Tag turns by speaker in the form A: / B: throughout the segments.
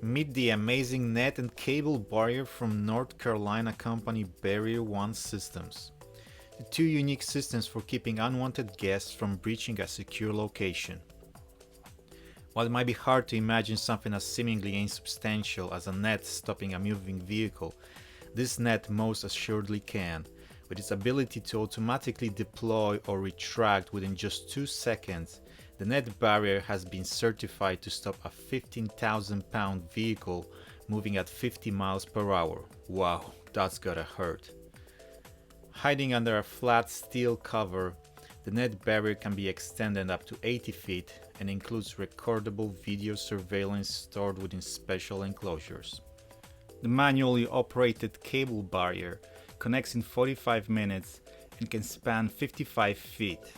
A: Meet the amazing net and cable barrier from North Carolina company Barrier One Systems. The two unique systems for keeping unwanted guests from breaching a secure location. While it might be hard to imagine something as seemingly insubstantial as a net stopping a moving vehicle, this net most assuredly can, with its ability to automatically deploy or retract within just 2 seconds. The net barrier has been certified to stop a 15,000-pound vehicle moving at 50 miles per hour. Wow, that's gotta hurt. Hiding under a flat steel cover, the net barrier can be extended up to 80 feet and includes recordable video surveillance stored within special enclosures. The manually operated cable barrier connects in 45 minutes and can span 55 feet.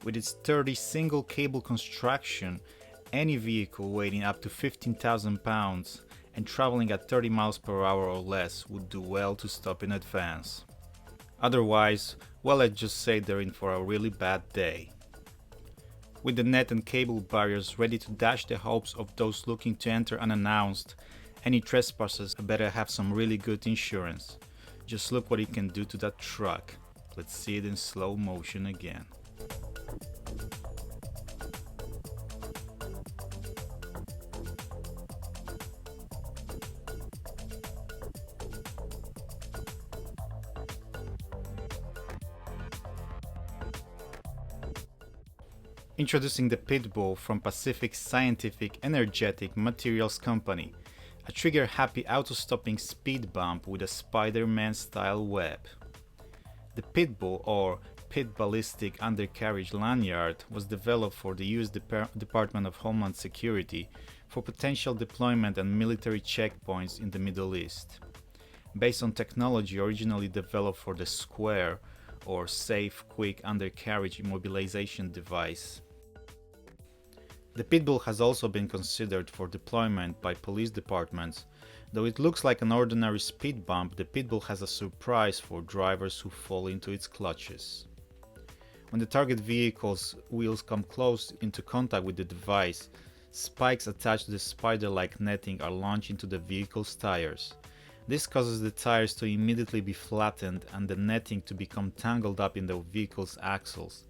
A: With its sturdy single cable construction, any vehicle weighing up to 15,000 pounds and traveling at 30 miles per hour or less would do well to stop in advance. Otherwise, well, let's just say they're in for a really bad day. With the net and cable barriers ready to dash the hopes of those looking to enter unannounced, any trespassers better have some really good insurance. Just look what it can do to that truck. Let's see it in slow motion again. Introducing the Pitbull from Pacific Scientific Energetic Materials Company, a trigger-happy auto-stopping speed bump with a Spider-Man-style web. The Pitbull, or Pit Ballistic Undercarriage Lanyard, was developed for the U.S. Department of Homeland Security for potential deployment and military checkpoints in the Middle East. Based on technology originally developed for the Square, or Safe Quick Undercarriage Immobilization Device. The Pitbull has also been considered for deployment by police departments. Though it looks like an ordinary speed bump, the Pitbull has a surprise for drivers who fall into its clutches. When the target vehicle's wheels come close into contact with the device, spikes attached to the spider-like netting are launched into the vehicle's tires. This causes the tires to immediately be flattened and the netting to become tangled up in the vehicle's axles.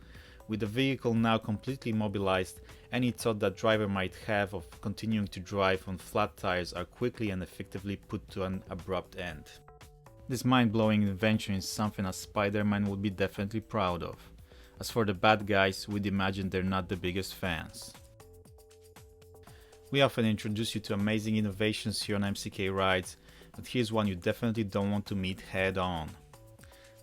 A: With the vehicle now completely mobilized, any thought that driver might have of continuing to drive on flat tires are quickly and effectively put to an abrupt end. This mind-blowing invention is something a Spider-Man would be definitely proud of. As for the bad guys, we'd imagine they're not the biggest fans. We often introduce you to amazing innovations here on mckrides, but here's one you definitely don't want to meet head-on.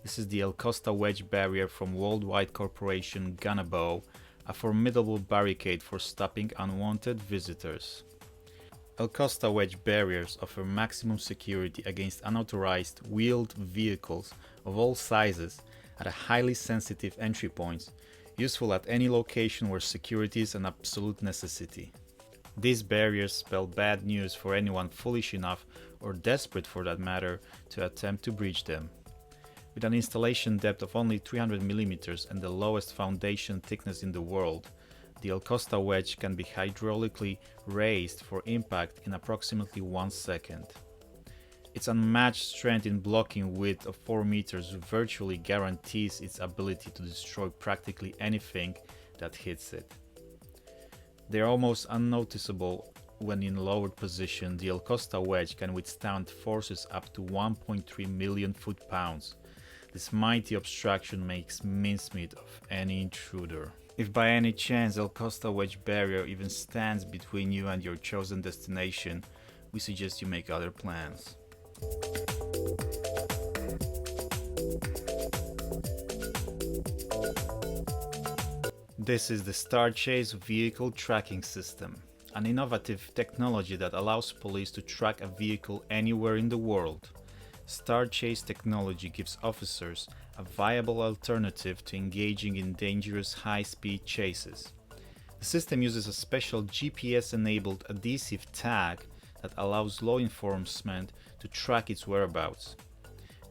A: This is the El Costa Wedge barrier from worldwide corporation Gunnabo, a formidable barricade for stopping unwanted visitors. El Costa Wedge barriers offer maximum security against unauthorized wheeled vehicles of all sizes at a highly sensitive entry points, useful at any location where security is an absolute necessity. These barriers spell bad news for anyone foolish enough, or desperate for that matter, to attempt to breach them. With an installation depth of only 300 mm and the lowest foundation thickness in the world, the El Costa Wedge can be hydraulically raised for impact in approximately 1 second. Its unmatched strength in blocking width of 4 meters virtually guarantees its ability to destroy practically anything that hits it. They are almost unnoticeable when in lowered position. The El Costa Wedge can withstand forces up to 1.3 million foot-pounds. This mighty obstruction makes mincemeat of any intruder. If by any chance El Costa Wedge barrier even stands between you and your chosen destination, we suggest you make other plans. This is the StarChase Vehicle Tracking System, an innovative technology that allows police to track a vehicle anywhere in the world. StarChase technology gives officers a viable alternative to engaging in dangerous high-speed chases. The system uses a special GPS-enabled adhesive tag that allows law enforcement to track its whereabouts.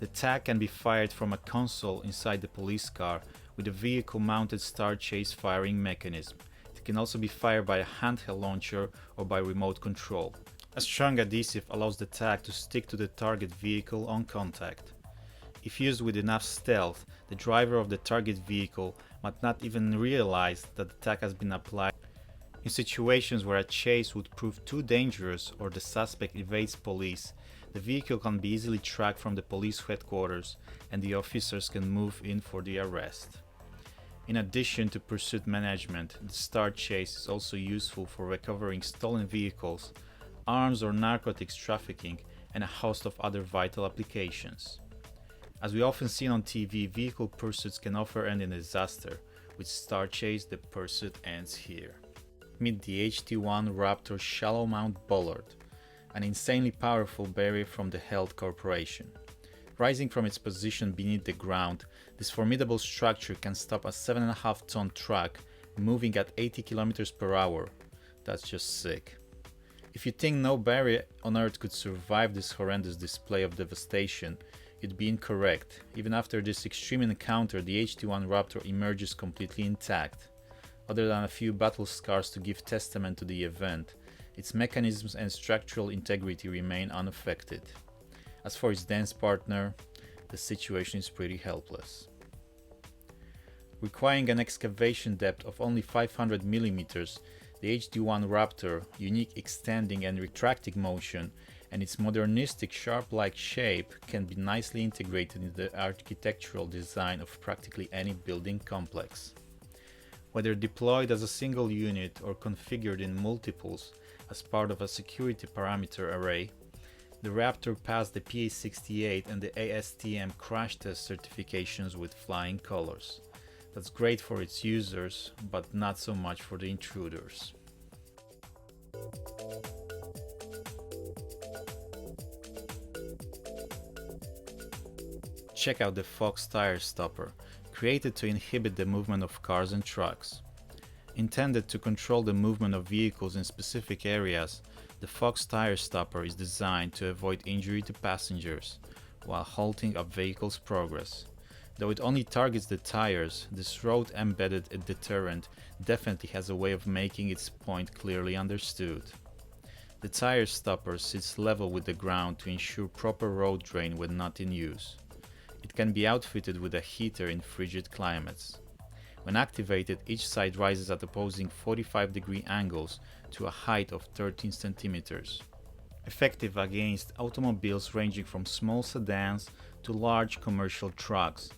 A: The tag can be fired from a console inside the police car with a vehicle-mounted StarChase firing mechanism. It can also be fired by a handheld launcher or by remote control. A strong adhesive allows the tag to stick to the target vehicle on contact. If used with enough stealth, the driver of the target vehicle might not even realize that the tag has been applied. In situations where a chase would prove too dangerous or the suspect evades police, the vehicle can be easily tracked from the police headquarters and the officers can move in for the arrest. In addition to pursuit management, the STAR chase is also useful for recovering stolen vehicles, arms or narcotics trafficking, and a host of other vital applications. As we often see on TV, vehicle pursuits can often end in disaster. With STAR chase, the pursuit ends here. Meet the HT1 RAPTOR shallow mount bollard, an insanely powerful barrier from the Held Corporation. Rising from its position beneath the ground, this formidable structure can stop a 7.5-ton truck moving at 80 km per hour. That's just sick. If you think no barrier on Earth could survive this horrendous display of devastation, you'd be incorrect. Even after this extreme encounter, the HT1 RAPTOR emerges completely intact. Other than a few battle scars to give testament to the event, its mechanisms and structural integrity remain unaffected. As for its dance partner, the situation is pretty helpless. Requiring an excavation depth of only 500 mm, the HT1 RAPTOR, unique extending and retracting motion, and its modernistic sharp-like shape can be nicely integrated into the architectural design of practically any building complex. Whether deployed as a single unit or configured in multiples as part of a security parameter array, the RAPTOR passed the PA68 and the ASTM crash test certifications with flying colors. That's great for its users, but not so much for the intruders. Check out the Fox tire stopper, created to inhibit the movement of cars and trucks. Intended to control the movement of vehicles in specific areas, the Fox tire stopper is designed to avoid injury to passengers while halting a vehicle's progress. Though it only targets the tires, this road-embedded deterrent definitely has a way of making its point clearly understood. The tire stopper sits level with the ground to ensure proper road drain when not in use. It can be outfitted with a heater in frigid climates. When activated, each side rises at opposing 45-degree angles to a height of 13 centimeters. Effective against automobiles ranging from small sedans to large commercial trucks,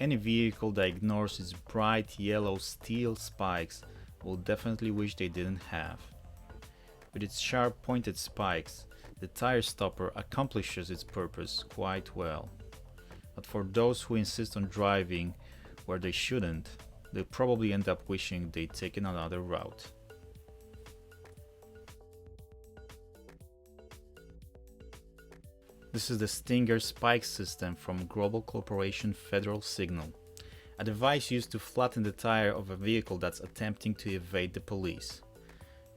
A: any vehicle that ignores its bright yellow steel spikes will definitely wish they didn't have. With its sharp pointed spikes, the tire stopper accomplishes its purpose quite well. But for those who insist on driving where they shouldn't, they'll probably end up wishing they'd taken another route. This is the Stinger spike system from Global Corporation Federal Signal, a device used to flatten the tire of a vehicle that's attempting to evade the police.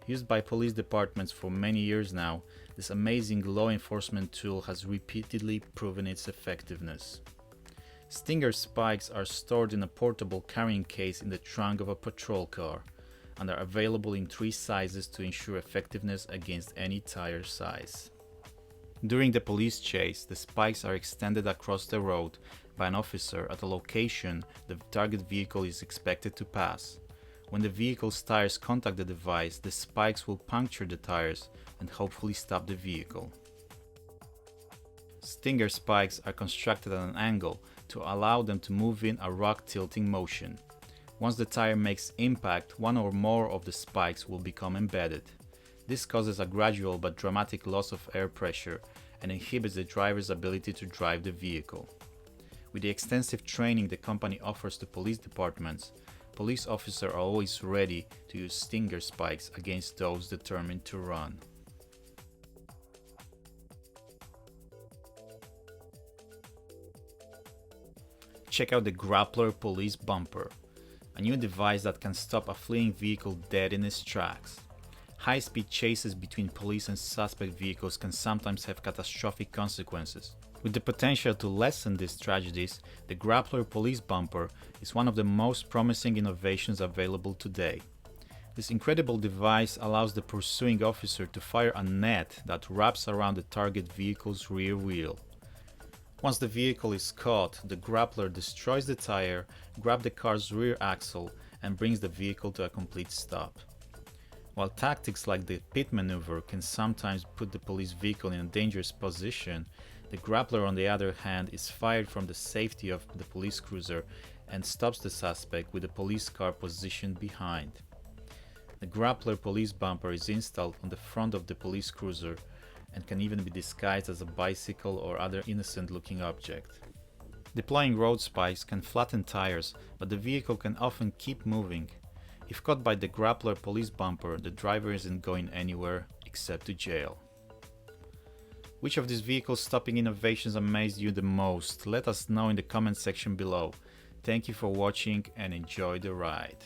A: Used by police departments for many years now, this amazing law enforcement tool has repeatedly proven its effectiveness. Stinger spikes are stored in a portable carrying case in the trunk of a patrol car and are available in 3 sizes to ensure effectiveness against any tire size. During the police chase, the spikes are extended across the road by an officer at a location the target vehicle is expected to pass. When the vehicle's tires contact the device, the spikes will puncture the tires and hopefully stop the vehicle. Stinger spikes are constructed at an angle to allow them to move in a rock tilting motion. Once the tire makes impact, one or more of the spikes will become embedded. This causes a gradual but dramatic loss of air pressure and inhibits the driver's ability to drive the vehicle. With the extensive training the company offers to police departments, police officers are always ready to use Stinger spikes against those determined to run. Check out the GRAPPLER Police Bumper, a new device that can stop a fleeing vehicle dead in its tracks. High-speed chases between police and suspect vehicles can sometimes have catastrophic consequences. With the potential to lessen these tragedies, the GRAPPLER Police Bumper is one of the most promising innovations available today. This incredible device allows the pursuing officer to fire a net that wraps around the target vehicle's rear wheel. Once the vehicle is caught, the grappler destroys the tire, grabs the car's rear axle, and brings the vehicle to a complete stop. While tactics like the pit maneuver can sometimes put the police vehicle in a dangerous position, the grappler on the other hand is fired from the safety of the police cruiser and stops the suspect with the police car positioned behind. The grappler police bumper is installed on the front of the police cruiser and can even be disguised as a bicycle or other innocent-looking object. Deploying road spikes can flatten tires, but the vehicle can often keep moving. If caught by the grappler police bumper, the driver isn't going anywhere except to jail. Which of these vehicle stopping innovations amazed you the most? Let us know in the comment section below. Thank you for watching and enjoy the ride.